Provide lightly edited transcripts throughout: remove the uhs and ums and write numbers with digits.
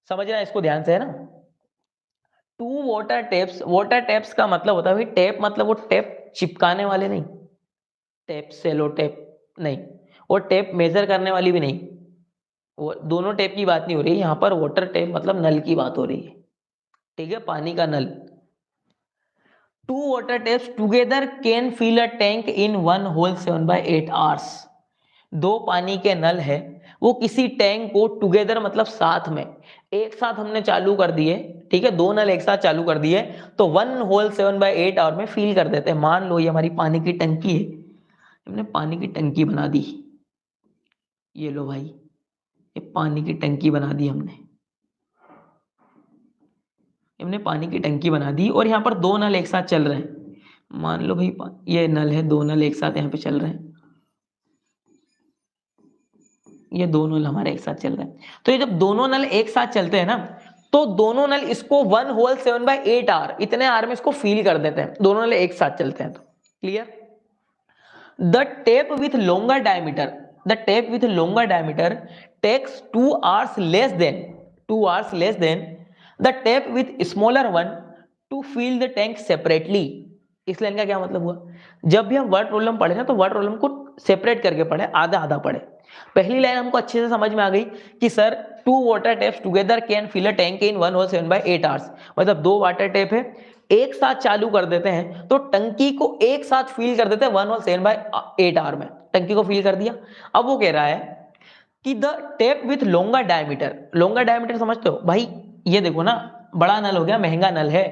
समझ रहे हैं इसको ध्यान से, है ना। टू वाटर टैप्स का मतलब होता है भाई, टैप मतलब वो टैप चिपकाने वाले नहीं, टैप सेलो टैप नहीं, और टैप मेजर करने वाली भी नहीं, वो दोनों टैप की बात नहीं हो रही है यहाँ पर। वाटर टैप मतलब नल की बात हो रही है, ठीक है, पानी का नल। Two water taps together can fill a tank in one whole 7/8 hours. दो पानी के नल है, वो किसी टैंक को टुगेदर मतलब साथ में, एक साथ हमने चालू कर दिए, ठीक है, दो नल एक साथ चालू कर दिए तो वन होल 7/8 आवर में फिल कर देते हैं। मान लो ये हमारी पानी की टंकी है, हमने पानी की टंकी बना दी, ये लो भाई, ये पानी की टंकी बना दी हमने, हमने पानी की टंकी बना दी और यहाँ पर दो नल एक साथ चल रहे हैं। मान लो भाई ये नल है, दो नल एक साथ यहाँ पे चल रहे हैं, ये दोनों नल हमारे एक साथ चल रहे हैं। तो ये जब दोनों नल एक साथ चलते हैं ना, तो दोनों नल इसको वन होल 7/8 आवर, इतने आवर में इसको फील कर देते हैं, दोनों नल एक साथ चलते हैं तो। Clear. The tap with longer diameter, the tap with longer diameter takes 2 hours less than, 2 hours less than the tap with smaller one to fill the tank separately. इस लाइन का क्या मतलब हुआ, जब भी हम वर्ड प्रॉब्लम पढ़े ना तो वर्ड प्रॉब्लम को सेपरेट करके पढ़े, आधा आधा पढ़े। पहली लाइन हमको अच्छे से समझ में आ गई कि sir two water taps together can fill a tank in one whole 7/8 hours, मतलब दो वाटर टेप है एक साथ चालू कर देते हैं तो टंकी को एक साथ फिल कर देते हैं 1 होल 7/8 आवर में, टंकी को फिल कर दिया। अब वो कह रहा है कि the tap with longer diameter, longer diameter समझते हो भाई, ये देखो ना, बड़ा नल हो गया, महंगा नल है,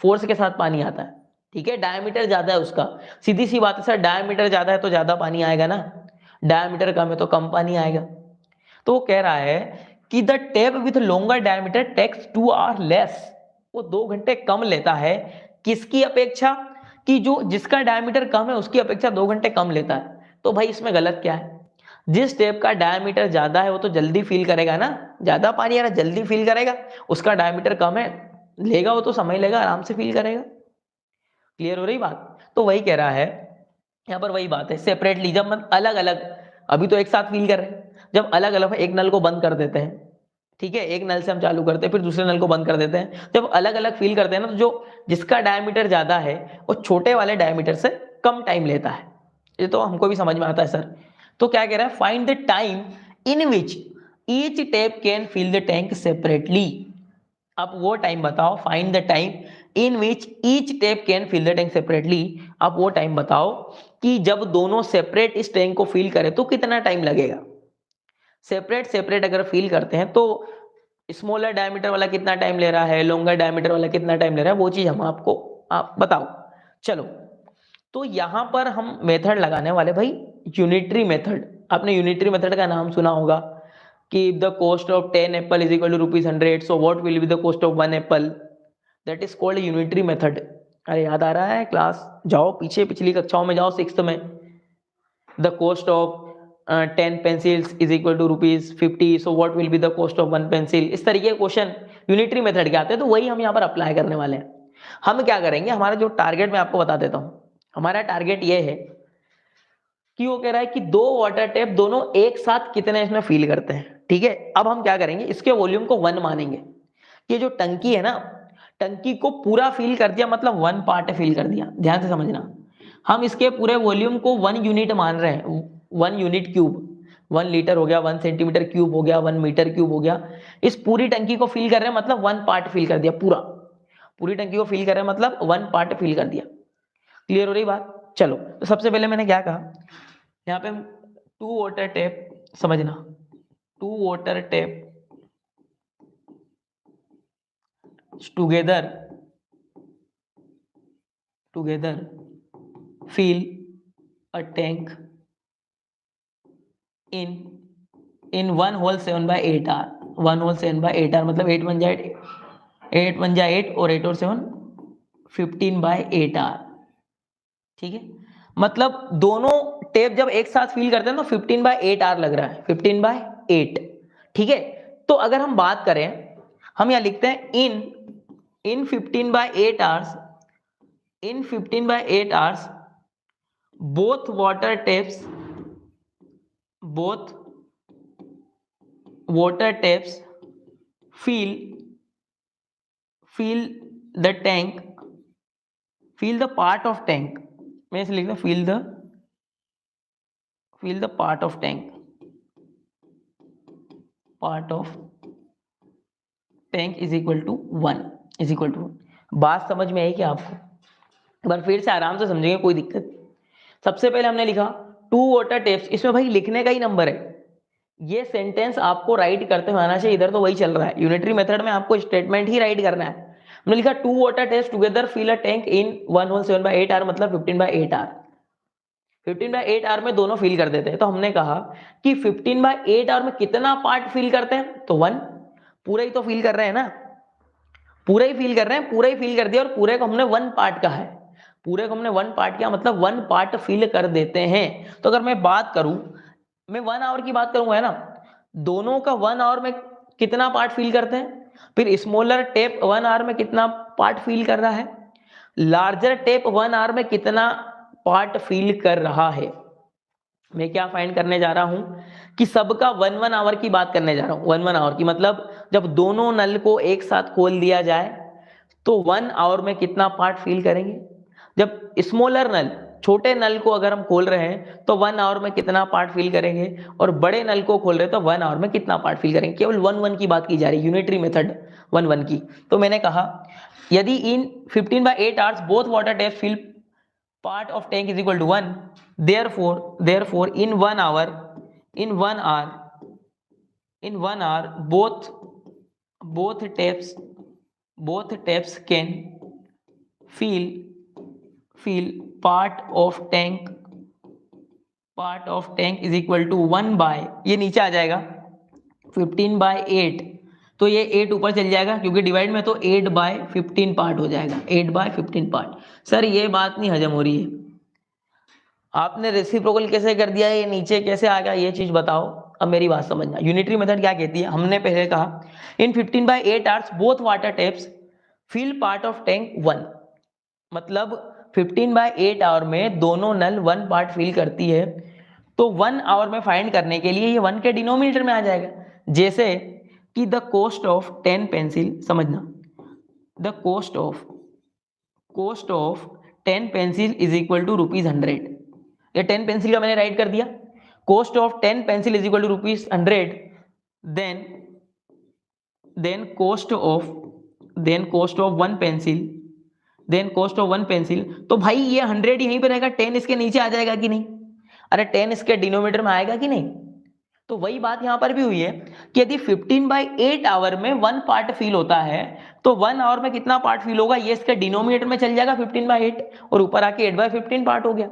फोर्स के साथ पानी आता है, ठीक है, डायमीटर ज्यादा है उसका, सीधी सी बात है सर, डायमीटर ज्यादा है तो ज्यादा पानी आएगा ना, डायमीटर कम है तो कम पानी आएगा। तो वो कह रहा है कि the tap with longer diameter takes 2 hours less, वो 2 घंटे कम लेता है, किसकी अपेक्षा, कि जो जिसका डायमीटर कम है उसकी अपेक्षा 2 घंटे कम लेता है। तो भाई इसमें गलत क्या है, जिस टेप का डायमीटर ज्यादा है वो तो जल्दी फील करेगा ना, ज्यादा पानी आ रहा जल्दी फील करेगा, उसका डायमीटर कम है लेगा वो तो समय लेगा, आराम से फील करेगा। क्लियर हो रही बात। तो वही कह रहा है यहाँ पर, वही बात है, सेपरेटली जब हम अलग अलग, अभी तो एक साथ फील कर रहे हैं, जब अलग अलग एक नल को बंद कर देते हैं, ठीक है, एक नल से हम चालू करते हैं फिर दूसरे नल को बंद कर देते हैं, जब अलग अलग फील करते हैं ना, तो जो जिसका डायमीटर ज्यादा है वो छोटे वाले डायमीटर से कम टाइम लेता है। ये तो हमको भी समझ में आता है सर। तो क्या कह रहा है, find the time in which each tap can fill the tank separately. आप वो टाइम बताओ, find the time in which each tap can fill the tank separately. आप वो टाइम बताओ कि जब दोनों सेपरेट इस टैंक को फिल करें तो कितना टाइम लगेगा। सेपरेट सेपरेट अगर फिल करते हैं तो स्मॉलर डायमीटर वाला कितना टाइम ले रहा है, लॉन्गर डायमीटर वाला कितना टाइम ले रहा है, वो चीज हम आपको आप बताओ। चलो, तो यहां पर हम मेथड लगाने वाले भाई, यूनिटरी मेथड। आपने यूनिटरी मेथड का नाम सुना होगा कि the cost of 10 apple is equal to ₹100, so what will be the cost of 1 apple, that is called unitary method. अरे याद आ रहा है, क्लास जाओ पीछे, पिछली कक्षाओं में जाओ, 6th में, the cost of 10 pencils is equal to ₹50, so what will be the cost of 1 pencil. इस तरीके के क्वेश्चन यूनिटरी मेथड के आते हैं, तो वही हम यहाँ पर अप्लाई करने वाले हैं। हम क्या करेंगे, हमारा जो टारगेट मैं आपको बता देता हूँ, हमारा टारगेट ये है कि वो कह रहा है कि दो वाटर टेप दोनों एक साथ कितने इसमें फील करते हैं, ठीक है। अब हम क्या करेंगे, इसके वॉल्यूम को 1 मानेंगे, ये जो टंकी है ना, टंकी को पूरा फील कर दिया, मतलब 1 पार्ट फील कर दिया, ध्यान से समझना। हम इसके पूरे वॉल्यूम को 1 यूनिट मान रहे हैं, 1 यूनिट क्यूब, 1 लीटर हो गया, 1 सेंटीमीटर क्यूब हो गया, 1 मीटर क्यूब हो गया, इस पूरी टंकी को फील कर रहे हैं, मतलब 1 पार्ट फील कर दिया पूरा, पूरी टंकी को फील कर रहे हैं मतलब 1 पार्ट फील कर दिया। क्लियर हो रही बात। चलो, तो सबसे पहले मैंने क्या कहा, यहाँ पे हम टू वाटर टेप, समझना, two water tap together fill a tank in 1 whole 7/8 hour, 1 whole 7/8 hour मतलब 8 बन जाए, 8 बन जाए 8 और 8 और 7 15/8 hour, ठीक है। मतलब दोनों टेप जब एक साथ फील करते हैं तो 15/8 hour लग रहा है, 15/8, ठीक है। तो अगर हम बात करें, हम यहाँ लिखते हैं इन 15/8 hours, in 15/8 hours both water taps fill the tank, fill the part of tank, मैं इसे लिखता हूँ fill the part of tank, part of tank is equal to 1 is equal to 1। बात समझ में आई क्या आपको? एक बार फिर से आराम से समझेंगे, कोई दिक्कत नहीं। सबसे पहले हमने लिखा 2 वाटर टेप्स, इसमें भाई लिखने का ही नंबर है, ये सेंटेंस आपको राइट करते हुए आना चाहिए, इधर तो वही चल रहा है, यूनिटरी मेथड में आपको स्टेटमेंट ही राइट करना है। हमने लिखा 2 water taps together fill a tank in 1 whole 7/8 hour, मतलब 15/8 आवर। 15/8 आवर में दोनों फिल कर देते हैं, तो हमने कहा कि 15/8 आवर में कितना पार्ट फिल करते हैं, तो 1, पूरा ही तो फिल कर रहे हैं ना, पूरा ही फिल कर रहे हैं, पूरा ही फिल कर दिया, और पूरे को हमने 1 पार्ट कहा है, पूरे को हमने 1 पार्ट किया, मतलब 1 पार्ट फिल कर देते हैं। तो अगर मैं बात करूं, मैं 1 आवर की बात करूंगा, है ना, दोनों का 1 आवर में कितना पार्ट फिल करते हैं, फिर स्मॉलर टेप 1 आवर में कितना पार्ट फिल कर रहा है, लार्जर टेप 1 आवर में कितना पार्ट फिल कर रहा है। मैं क्या फाइंड करने जा रहा हूं कि सबका 1 आवर की बात करने जा रहा हूं। 1 आवर की मतलब जब दोनों नल को एक साथ खोल दिया जाए तो 1 आवर में कितना पार्ट फिल करेंगे। जब स्मॉलर नल, छोटे नल को अगर हम खोल रहे हैं तो 1 आवर में कितना पार्ट फिल करेंगे, और बड़े नल को खोल रहे हैं तो 1 आवर में कितना पार्ट फिल करेंगे। केवल 1 की बात की जा रही है, यूनिटरी मेथड 1 की। तो मैंने कहा यदि in 15/8 hours both water tap fill part of tank is equal to 1, therefore in 1 hour both taps can fill part of tank is equal to 1 by, ये नीचे आ जाएगा 15/8, तो ये 8 ऊपर चल जाएगा क्योंकि डिवाइड में, तो 8/15 पार्ट हो जाएगा, 8/15 पार्ट। सर ये बात नहीं हजम हो रही है, आपने रेसिप्रोकल कैसे कर दिया, ये नीचे कैसे आ गया, ये चीज बताओ। अब मेरी बात समझना, यूनिटरी मेथड क्या कहती है, हमने पहले कहा in 15/8 hours both water taps fill part of tank 1, मतलब 15/8 आवर में दोनों नल 1 पार्ट फिल करती है, तो 1 आवर में फाइंड करने के लिए ये 1 के डिनोमिनेटर में आ जाएगा। जैसे कि द कॉस्ट ऑफ 10 पेंसिल, समझना, the cost of 10 pencil is equal to ₹100। ये 10 पेंसिल का मैंने राइट कर दिया, cost of 10 pencil is equal to ₹100, then cost of 1 pencil, तो भाई ये 100 यहीं पे रहेगा, 10 इसके नीचे आ जाएगा कि नहीं, अरे 10 इसके डिनोमिनेटर में आएगा कि नहीं। तो वही बात यहां पर भी हुई है कि यदि 15/8 आवर में 1 पार्ट फिल होता है तो 1 आवर में कितना पार्ट फिल होगा, ये इसके डिनोमिनेटर में चल जाएगा 15/8, और ऊपर आके 8/15 पार्ट हो गया।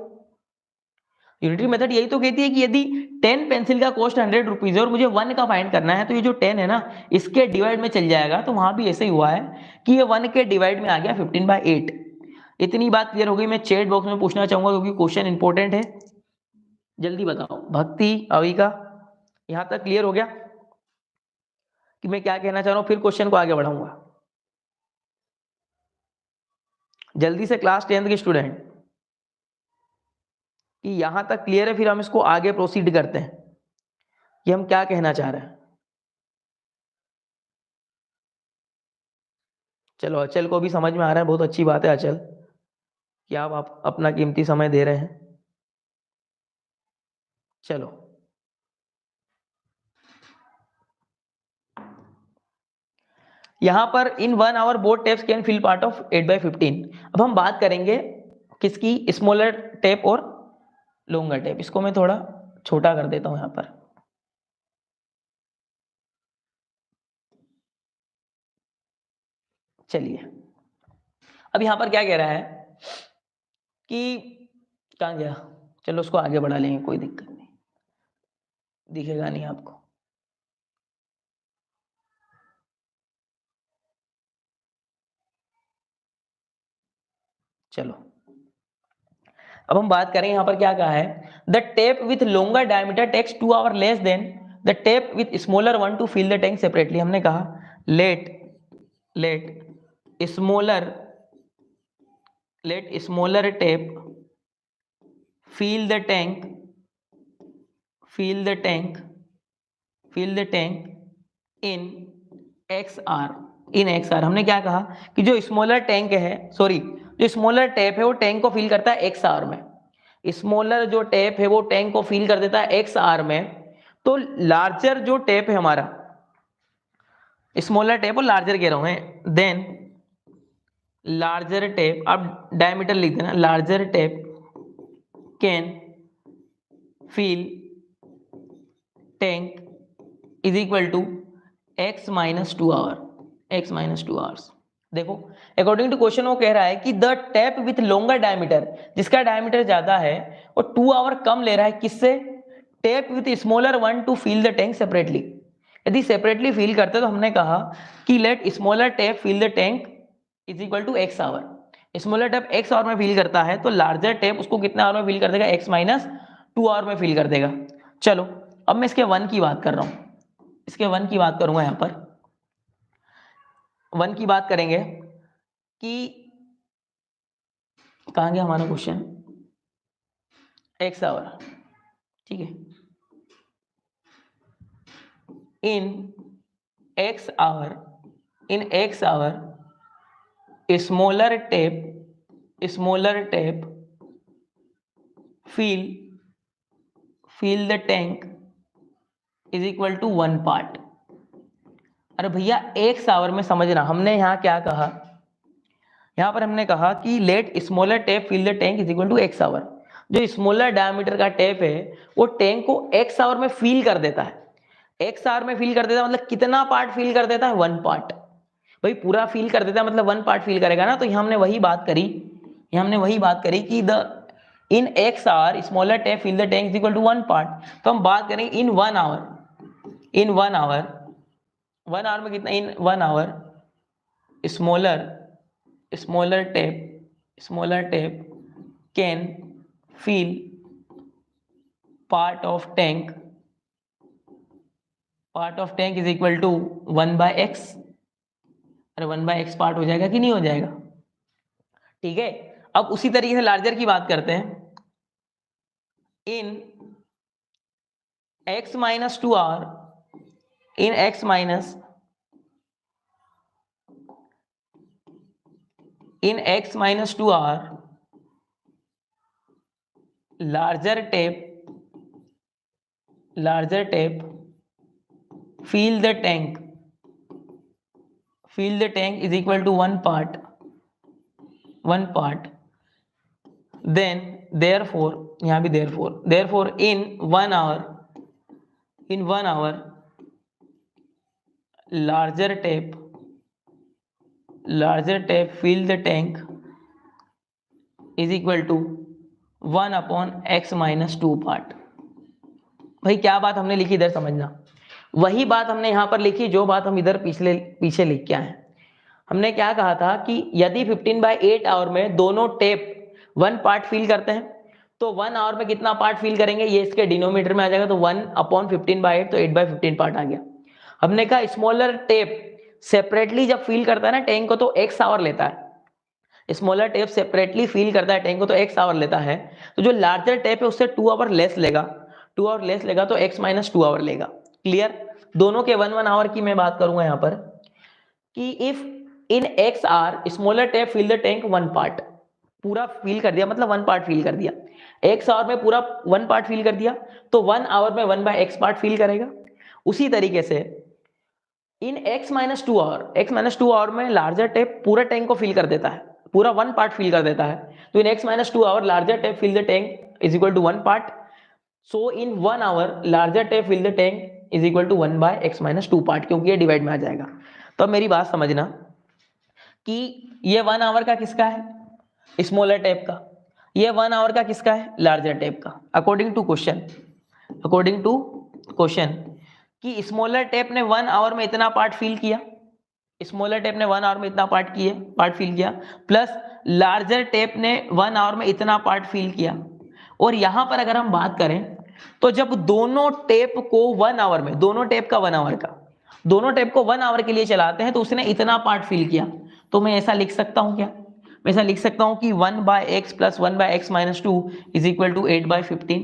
यूनिटरी मेथड यही तो कहती है कि यदि 10 पेंसिल का कॉस्ट 100 रुपीज है और मुझे 1 का फाइंड करना है, तो ये जो 10 है ना इसके डिवाइड में चल जाएगा। तो वहां भी ऐसे ही हुआ है कि ये 1 के डिवाइड में आ गया 15/8। इतनी बात क्लियर हो गई। मैं चैट बॉक्स में पूछना चाहूंगा क्योंकि क्वेश्चन इंपॉर्टेंट है, जल्दी बताओ। भक्ति, अविका, यहां तक क्लियर हो गया कि मैं क्या कहना चाह रहा हूं, फिर क्वेश्चन को आगे बढ़ाऊंगा। जल्दी से क्लास 10th के स्टूडेंट, कि यहां तक क्लियर है, फिर हम इसको आगे प्रोसीड करते हैं कि हम क्या कहना चाह रहे हैं। चलो अचल को भी समझ में आ रहा है, बहुत अच्छी बात है अचल कि आप अपना कीमती समय दे रहे हैं। चलो यहां पर in 1 hour both taps can fill part of 8/15। अब हम बात करेंगे किसकी, स्मॉलर टेप और लॉन्गर टेप। इसको मैं थोड़ा छोटा कर देता हूं यहां पर। चलिए अब यहां पर क्या कह रहा है कि, कहां गया, चलो उसको आगे बढ़ा लेंगे, कोई दिक्कत नहीं, दिखेगा नहीं आपको। चलो अब हम बात करें, यहां पर क्या कहा है, the tap with longer diameter takes 2 hour less than the tap with smaller one to fill the tank separately. हमने कहा let smaller tap fill the tank in x hour in x hour. हमने क्या कहा कि जो smaller tank है, sorry जो smaller tap है वो टैंक को फिल करता है एक्स आर में। स्मॉलर जो टैप है वो टैंक को फिल कर देता है एक्स आर में। तो लार्जर जो टैप है हमारा, स्मॉलर टैप और लार्जर कह रहा हूं, देन लार्जर टैप, आप डायमीटर लिख देना, larger tap can fill tank is equal to x minus 2 hour, x minus 2 hours. देखो अकॉर्डिंग टू क्वेश्चन वो कह रहा है कि the tap with longer diameter, जिसका डायमीटर ज्यादा है और 2 आवर कम ले रहा है, किससे? Tap with smaller one to fill the tank separately. यदि सेपरेटली फिल करते तो हमने कहा कि let smaller tap fill the tank is equal to x hour. Smaller tap x hour में फिल करता है तो लार्जर टैप उसको कितने आवर में फिल कर देगा? x माइनस 2 आवर में फिल कर देगा। चलो अब मैं इसके वन की बात कर रहा हूं, इसके वन की बात करूंगा। यहां पर वन की बात करेंगे कि कहां गया हमारा क्वेश्चन? एक्स आवर, ठीक है। In x hour, in x hour smaller tap fill the tank is equal to 1 part. अरे भैया एक्स आवर में समझना, हमने यहाँ क्या कहा? यहाँ पर हमने कहा कि let smaller tap fill the tank is equal to x hour. जो स्मॉलर डायमीटर का टैप है वो टैंक को एक्स आवर में फिल कर देता है। एक्स आवर में फिल कर देता है मतलब कितना पार्ट फिल कर देता है? 1 पार्ट। भाई पूरा फिल कर देता है मतलब 1 पार्ट फिल करेगा ना। तो यहाँ हमने वही बात करी, यहाँ हमने वही बात करी कि the in x hour smaller tap fill the tank is equal to 1 part. तो हम बात करेंगे in 1 hour, in 1 hour, 1 hour में कितना? In 1 hour smaller tap can fill part of tank is equal to 1 by x. अरे 1 by x part हो जाएगा कि नहीं हो जाएगा? ठीक है। अब उसी तरीके से लार्जर की बात करते हैं। In x minus 2 hour, in x minus 2 hour larger tap fill the tank is equal to 1 part, then therefore यहाँ भी therefore in 1 hour larger tap fill the tank is equal to 1 upon x minus 2 part. भाई क्या बात हमने लिखी इधर समझना, वही बात हमने यहां पर लिखी जो बात हम इधर पीछे लिख के आए। हमने क्या कहा था कि यदि 15/8 आवर में दोनों टेप 1 पार्ट फिल करते हैं तो 1 आवर में कितना पार्ट फिल करेंगे? ये इसके डिनोमीटर में आ जाएगा, तो 1 अपॉन 15/8, तो 8/15 पार्ट आ गया। हमने कहा स्मॉलर टेप सेपरेटली जब फिल करता है ना टैंक को तो x आवर लेता है। स्मॉलर टेप सेपरेटली फिल करता है टैंक को तो x आवर लेता है। तो जो लार्जर टेप है उससे 2 आवर लेस लेगा, 2 आवर लेस लेगा तो x माइनस 2 आवर लेगा। क्लियर? दोनों के 1 आवर की मैं बात करूंगा यहां पर कि if in x hour smaller tap fill the tank 1 part, पूरा फिल कर दिया मतलब 1 पार्ट फिल कर दिया। एक्स आवर में पूरा 1 पार्ट फिल कर दिया तो 1 आवर में 1 बाय एक्स पार्ट फिल करेगा। उसी तरीके से इन x माइनस 2 आवर में लार्जर टैप पूरा टैंक को फिल कर देता है, पूरा 1 पार्ट फिल कर देता है। तो in x minus 2 hour larger tap fill the tank is equal to 1 part. So in 1 hour larger tap fill the tank is equal to 1 by x minus 2 part, क्योंकि ये डिवाइड में आ जाएगा। तो अब मेरी बात समझना कि ये 1 आवर का किसका है? स्मॉलर टैप का। ये 1 आवर का किसका है? लार्जर टैप का। अकॉर्डिंग टू क्वेश्चन कि स्मॉलर टैप ने 1 आवर में इतना पार्ट फिल किया, स्मॉलर टैप ने 1 आवर में इतना पार्ट फिल किया, प्लस लार्जर टैप ने 1 आवर में इतना पार्ट फिल किया। और यहां पर अगर हम बात करें तो जब दोनों टेप को 1 आवर में, दोनों टेप को 1 आवर के लिए चलाते हैं तो उसने इतना पार्ट फिल किया। तो मैं ऐसा लिख सकता हूं क्या? मैं ऐसा लिख सकता हूं कि 1 by x plus 1 by x minus 2 is equal to 8/15।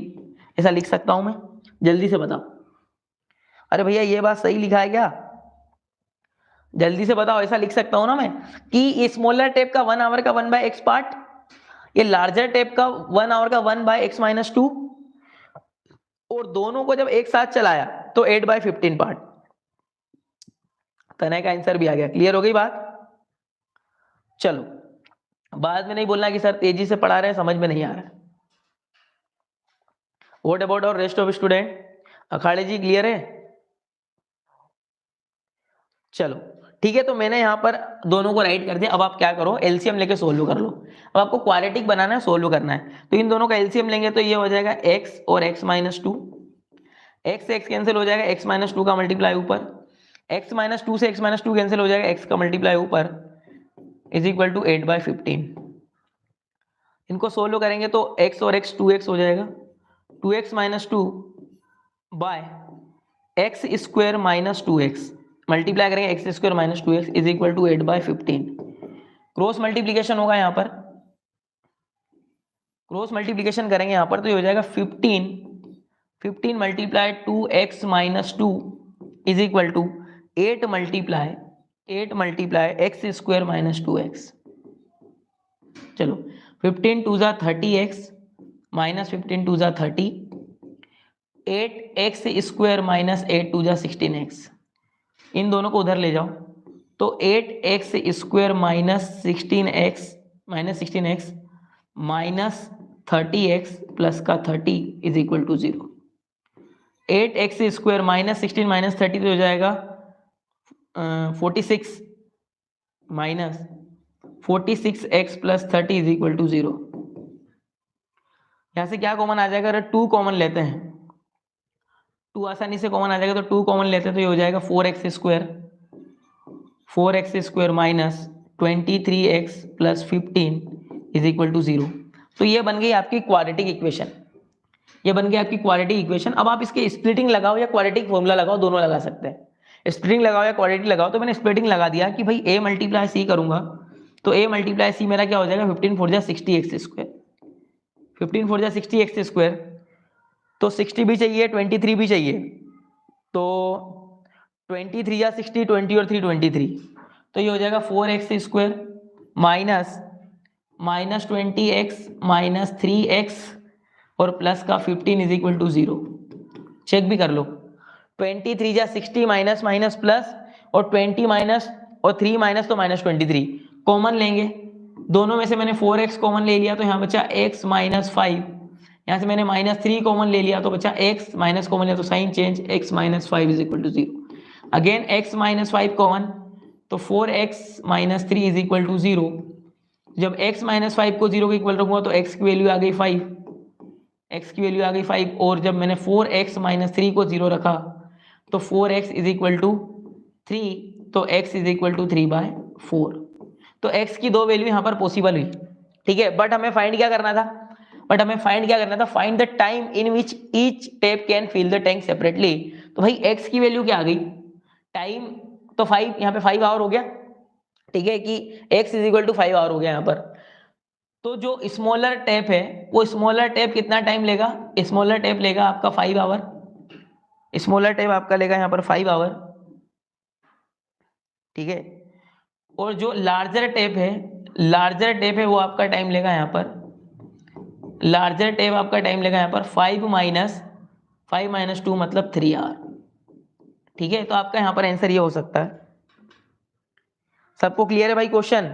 ऐसा लिख सकता हूं मैं? जल्दी से बताओ। अरे भैया ये बात सही लिखा है क्या? जल्दी से बताओ, ऐसा लिख सकता हूं ना मैं कि स्मॉलर टेप का 1 आवर का 1/x पार्ट, ये लार्जर टेप का 1 आवर का 1/x-2, और दोनों को जब एक साथ चलाया तो 8/15 पार्ट। तनय का आंसर भी आ गया। क्लियर हो गई बात? चलो, बाद में नहीं बोलना कि सर तेजी से पढ़ा रहे हैं, समझ में नहीं आ रहा है। व्हाट अबाउट और रेस्ट ऑफ स्टूडेंट? अखाड़े जी क्लियर है? चलो ठीक है, तो मैंने यहाँ पर दोनों को राइट कर दिया। अब आप क्या करो, एलसीएम लेके सोल्व कर लो। अब आपको क्वाड्रेटिक बनाना है, सोल्व करना है, तो इन दोनों का एलसीएम लेंगे तो ये हो जाएगा x और x-2, x से x कैंसिल हो जाएगा, x-2 का मल्टीप्लाई ऊपर, x-2 से x-2 कैंसिल हो जाएगा, x का मल्टीप्लाई ऊपर, इज इक्वल टू 8/15। इनको सोल्व करेंगे तो x और x 2x हो जाएगा, 2x-2 by X square minus 2x, multiply करेंगे X square minus 2x is equal to 8/15। Cross multiplication होगा यहाँ पर, क्रॉस मल्टीप्लीकेशन करेंगे यहाँ पर तो ये हो जाएगा 15 multiply 2x minus 2 is equal to 8 multiply x square minus 2x। चलो 15 2 जा 30x माइनस 15 2 जा 30, 8x स्क्वायर माइनस 8 2 जा 16x। इन दोनों को उधर ले जाओ तो 8x square minus 16x minus 30x plus का 30 is equal to 0। 8x square minus 16 minus 30 तो हो जाएगा 46 minus 46x plus 30 is equal to 0। यहां से क्या कॉमन आ जाएगा? अगर 2 कॉमन लेते हैं, 2 आसानी से कॉमन आ जाएगा, तो 2 कॉमन लेते हैं तो ये हो जाएगा 4x square minus 23x plus 15 is equal to 0। तो ये बन गई आपकी क्वाड्रेटिक इक्वेशन, ये बन गई आपकी क्वाड्रेटिक इक्वेशन। अब आप इसके स्प्लिटिंग लगाओ या क्वाड्रेटिक फॉर्मूला लगाओ, दोनों लगा सकते हैं। स्प्लिटिंग लगाओ या क्वाड्रेटिक लगाओ, तो मैंने स्प्लिटिंग लगा दिया कि भाई a मल्टीप्लाई c करूंगा तो a मल्टीप्लाई c मेरा क्या हो जाएगा, 15 4 जा 60x स्क्वायर, 15 4 जा 60x स्क्वायर, तो 60 भी चाहिए 23 भी चाहिए, तो 23 या 60, 20 और 3 23, तो ये हो जाएगा 4x square minus 20x minus 3x और प्लस का 15 इज इक्वल टू 0। चेक भी कर लो, 23 जा 60 माइनस माइनस प्लस, और 20 माइनस और 3 माइनस तो माइनस 23 कॉमन लेंगे, दोनों में से मैंने 4x कॉमन ले लिया तो यहाँ बचा x माइनस 5, यहाँ से मैंने माइनस 3 कॉमन ले लिया तो बचा x, माइनस कॉमन लिया तो sign change, x minus 5 is equal to 0। Again x minus 5 common तो 4x minus 3 is equal to 0। जब x माइनस 5 को 0 के इक्वल रखूंगा तो x की वैल्यू आ गई 5, x की वैल्यू आ गई 5, और जब मैंने 4x माइनस 3 को 0 रखा तो 4x इज इक्वल टू 3, तो x इज इक्वल टू 3/4। तो x की दो वैल्यू यहाँ पर पॉसिबल हुई, ठीक है। बट हमें फाइंड क्या करना था, find the time in which each tap can fill the tank separately. तो भाई x की वैल्यू क्या आ गई, टाइम तो 5, यहाँ पे 5 आवर हो गया, ठीक है, कि x is equal to 5 hour हो गया यहाँ पर। तो जो स्मॉलर टेप है वो स्मॉलर टेप कितना टाइम लेगा, स्मॉलर टेप लेगा आपका 5 आवर, स्मॉलर टेप आपका लेगा यहाँ पर 5 आवर, ठीक है। और जो लार्जर टेप है वो आपका टाइम लेगा यहाँ पर, लार्जर टेप आपका टाइम लेगा यहाँ पर 5 माइनस 2 मतलब 3 आवर, ठीक है। तो आपका यहाँ पर आंसर ये हो सकता है। सबको क्लियर है भाई क्वेश्चन?